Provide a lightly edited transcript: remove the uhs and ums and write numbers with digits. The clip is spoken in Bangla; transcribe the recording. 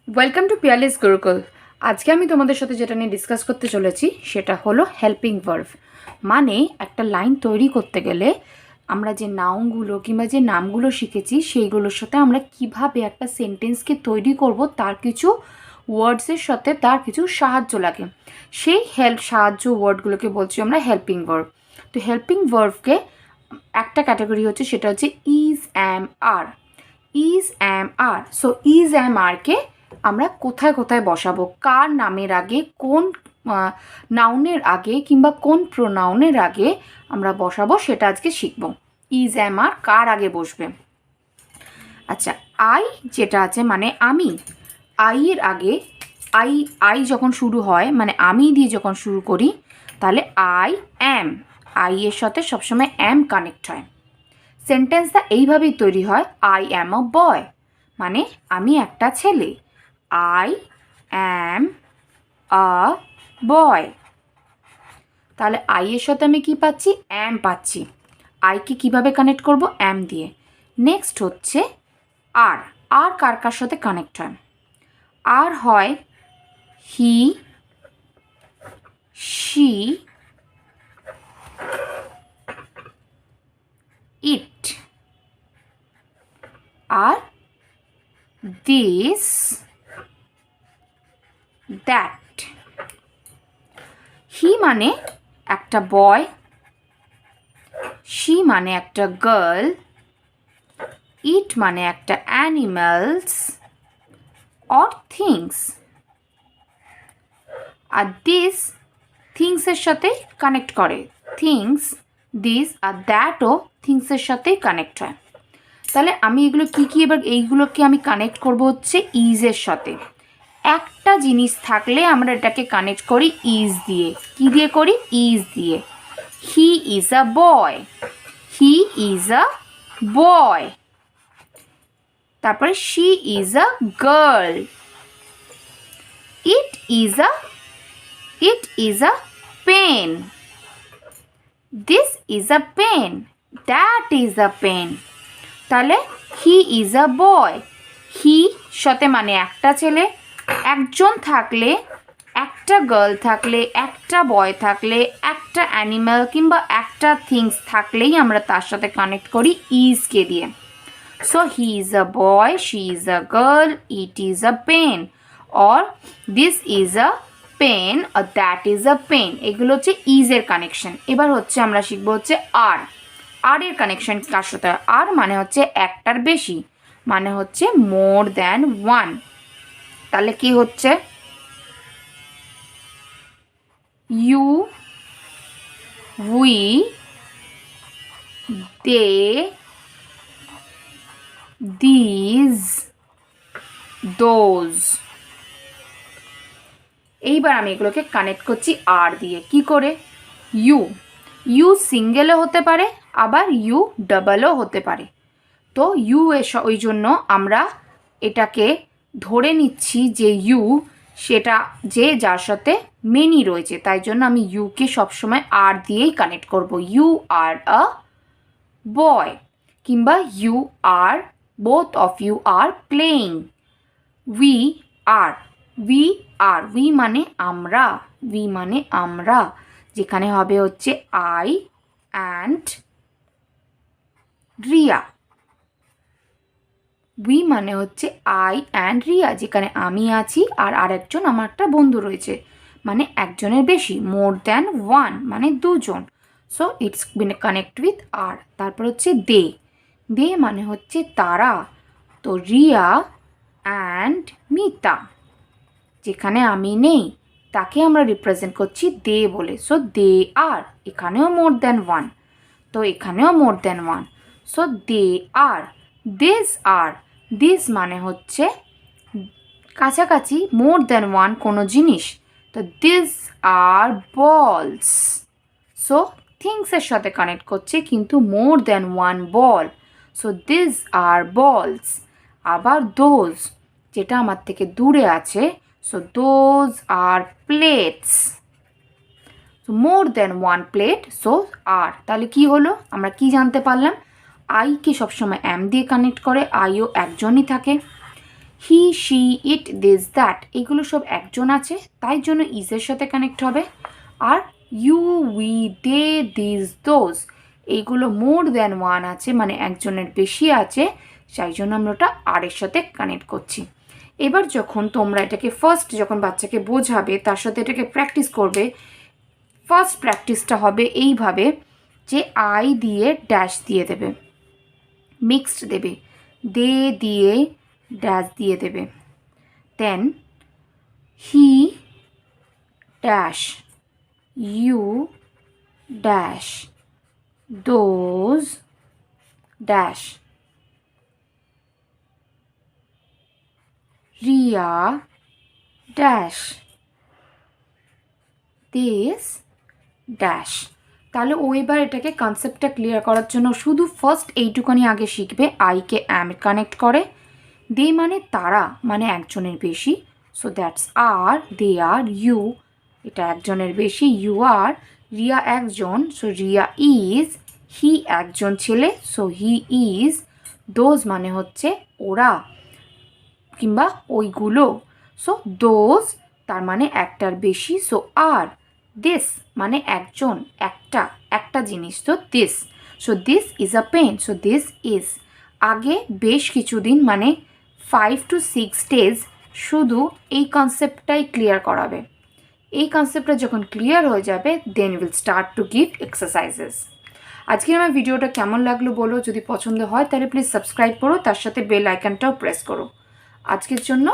Welcome to piyali'sgurukul। আজকে আমি তোমাদের সাথে যেটা নিয়ে ডিসকাস করতে চলেছি সেটা হলো হেল্পিং ভার্ব। মানে একটা লাইন তৈরি করতে গেলে আমরা যে নাউনগুলো কিংবা যে নামগুলো শিখেছি সেইগুলোর সাথে আমরা কিভাবে একটা সেন্টেন্সকে তৈরি করব তার কিছু ওয়ার্ডসের সাথে তার কিছু সাহায্য লাগে। সেই সাহায্য ওয়ার্ডগুলোকে বলছি আমরা হেল্পিং ভার্ব। তো হেল্পিং ভার্বকে একটা ক্যাটাগরি হচ্ছে, সেটা হচ্ছে is am are. Is am are. So is am আরকে আমরা কোথায় কোথায় বসাবো, কার নামের আগে, কোন নাউনের আগে কিংবা কোন প্রোনাউনের আগে আমরা বসাবো সেটা আজকে শিখব। ইজ অ্যাম আর কার আগে বসবে? আচ্ছা, আই যেটা আছে মানে আমি, আই এর আগে আই যখন শুরু হয় মানে আমি দিয়ে যখন শুরু করি তাহলে আই অ্যাম, আই এর সাথে সবসময় অ্যাম কানেক্ট হয়। সেন্টেন্সটা এইভাবেই তৈরি হয়, আই অ্যাম আ বয়, মানে আমি একটা ছেলে। আই অ্যাম আ বয়। তাহলে আই এর সাথে আমি কি পাচ্ছি? অ্যাম পাচ্ছি। আইকে কিভাবে কানেক্ট করব? অ্যাম দিয়ে। নেক্সট হচ্ছে আর। আর কার কার সাথে কানেক্ট হয়? আর হয় হি, শি, ইট। আর দিস, দ্যাট। হি মানে একটা বয়, শি মানে একটা গার্ল, ইট মানে একটা অ্যানিমালস অর থিংস। আর দিস থিংসের সাথে কানেক্ট করে। থিংস, দিস আর দ্যাটও থিংসের সাথেই কানেক্ট হয়। তাহলে আমি এগুলো কি এবার এইগুলোকে আমি কানেক্ট করব হচ্ছে ইজের সাথে। একটা জিনিস থাকলে আমরা এটাকে কানেক্ট করি ইজ দিয়ে। কি দিয়ে করি? ইজ দিয়ে। He is a boy, he is a boy. তারপরে she is a girl, it is a pen, this is a pen, that is a pen. তাহলে হি ইজ আ বয়, হি সাথে মানে একটা ছেলে, একজন থাকলে, একটা গার্ল থাকলে, একটা বয় থাকলে, একটা অ্যানিম্যাল কিংবা একটা থিংস থাকলেই আমরা তার সাথে কানেক্ট করি ইজকে দিয়ে। So he is a boy, she is a girl, it is a pen, or this is a pen, আর দ্যাট ইজ আ পেন। এগুলো হচ্ছে ইজের কানেকশন। এবার হচ্ছে আমরা শিখবো হচ্ছে আর। আর এর কানেকশন কার সাথে? আর মানে হচ্ছে একটার বেশি, মানে হচ্ছে মোর দ্যান ওয়ান। তাহলে কি হচ্ছে? You, we, they, these, those. এইবার আমি এগুলোকে কানেক্ট করছি আর দিয়ে। কি করে? ইউ, ইউ সিঙ্গেলও হতে পারে আবার ইউ ডাবলও হতে পারে। তো ইউ ওই জন্য আমরা এটাকে ধরে নিচ্ছি যে ইউ সেটা যে যার সাথে মেনি রয়েছে, তাই জন্য আমি ইউকে সবসময় আর দিয়েই কানেক্ট করব। ইউ আর আ বয়, কিংবা you are, both of you are playing. We are, we মানে আমরা, উই মানে আমরা, যেখানে হবে হচ্ছে আই অ্যান্ড রিয়া। উই মানে হচ্ছে আই অ্যান্ড রিয়া, যেখানে আমি আছি আর আরেকজন আমার একটা বন্ধু রয়েছে, মানে একজনের বেশি, মোর দ্যান ওয়ান মানে দুজন। So it's been connect with are. তারপর হচ্ছে দে, দে মানে হচ্ছে তারা। তো রিয়া অ্যান্ড মিতা, যেখানে আমি নেই তাকে আমরা রিপ্রেজেন্ট করছি দে বলে। সো দে আর, এখানেও মোর দ্যান ওয়ান, তো এখানেও more than one. So they are. This are, this মানে হচ্ছে কাছাকাছি মোর দ্যান ওয়ান কোনো জিনিস, তো দিস আর বলস। সো থিংসের সাথে কানেক্ট করছে কিন্তু more than one ball, so this are balls. আবার দোজ, যেটা আমার থেকে দূরে আছে, so those are plates. So more than one plate, so are. তাহলে কি হলো? আমরা কি জানতে পারলাম? আইকে সবসময় অ্যাম দিয়ে কানেক্ট করে, আইও একজনই থাকে। হি শি ইট দিস দ্যাট এগুলো সব একজন আছে, তাই জন্য ইজের সাথে কানেক্ট হবে। আর you we they this those এইগুলো মোর দ্যান ওয়ান আছে, মানে একজনের বেশি আছে, সেই জন্য আমরা ওটা আর এর সাথে কানেক্ট করছি। এবার যখন তোমরা এটাকে ফার্স্ট যখন বাচ্চাকে বোঝাবে, তার সাথে এটাকে প্র্যাকটিস করবে, ফার্স্ট প্র্যাকটিসটা হবে এইভাবে যে আই দিয়ে ড্যাশ দিয়ে দেবে, মিক্সড দেবে, দে দিয়ে ড্যাশ দিয়ে দেবে, then he dash, you dash, those dash, Riya dash, this dash. তাহলে ও এবার এটাকে কনসেপ্টটা ক্লিয়ার করার জন্য শুধু ফার্স্ট এইটুখানি আগে শিখবে, আইকে অ্যাম কানেক্ট করে, দে মানে তারা, মানে একজনের বেশি, so that's are, they are, you এটা একজনের বেশি, ইউ আর, রিয়া একজন, সো রিয়া ইজ, হি একজন ছেলে, সো হি ইজ, দোজ মানে হচ্ছে ওরা কিংবা ওইগুলো, সো দোজ তার মানে একটার বেশি, সো আর, দিস মানে একজন, একটা জিনিস, তো this, so this is a pen, so this is. আগে বেশ কিছুদিন মানে 5 to 6 days শুধু এই কনসেপ্টটাই ক্লিয়ার করাবে। এই কনসেপ্টটা যখন ক্লিয়ার হয়ে যাবে, then will start to give exercises. আজকের আমার ভিডিওটা কেমন লাগলো বলো, যদি পছন্দ হয় তাহলে প্লিজ সাবস্ক্রাইব করো, তার সাথে বেল আইকনটাও প্রেস করো। আজকের জন্য